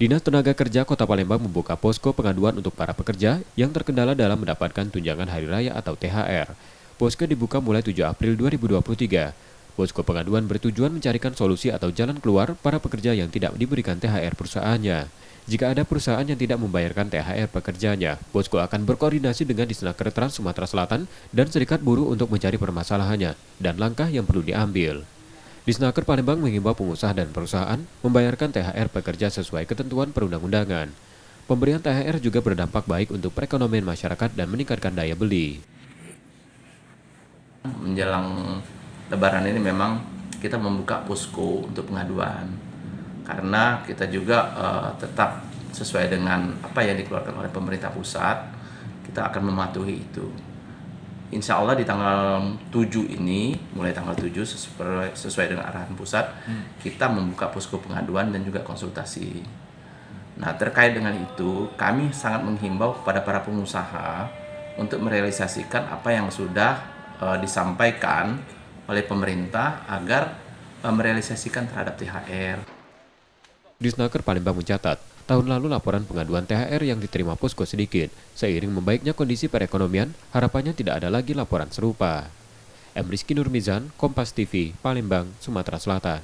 Dinas Tenaga Kerja Kota Palembang membuka posko pengaduan untuk para pekerja yang terkendala dalam mendapatkan tunjangan hari raya atau THR. Posko dibuka mulai 7 April 2023. Posko pengaduan bertujuan mencarikan solusi atau jalan keluar para pekerja yang tidak diberikan THR perusahaannya. Jika ada perusahaan yang tidak membayarkan THR pekerjanya, posko akan berkoordinasi dengan Disnaker Trans Sumatera Selatan dan Serikat Buruh untuk mencari permasalahannya dan langkah yang perlu diambil. Disnaker Palembang mengimbau pengusaha dan perusahaan membayarkan THR pekerja sesuai ketentuan perundang-undangan. Pemberian THR juga berdampak baik untuk perekonomian masyarakat dan meningkatkan daya beli. Menjelang Lebaran ini memang kita membuka posko untuk pengaduan karena kita juga tetap sesuai dengan apa yang dikeluarkan oleh pemerintah pusat, kita akan mematuhi itu. Insya Allah di tanggal 7 ini, mulai tanggal 7 sesuai dengan arahan pusat, kita membuka posko pengaduan dan juga konsultasi. Nah, terkait dengan itu, kami sangat menghimbau kepada para pengusaha untuk merealisasikan apa yang sudah disampaikan oleh pemerintah agar merealisasikan terhadap THR. Disnaker Palembang mencatat, tahun lalu laporan pengaduan THR yang diterima posko sedikit. Seiring membaiknya kondisi perekonomian, harapannya tidak ada lagi laporan serupa. M. Rizky Nurmizan, Kompas TV, Palembang, Sumatera Selatan.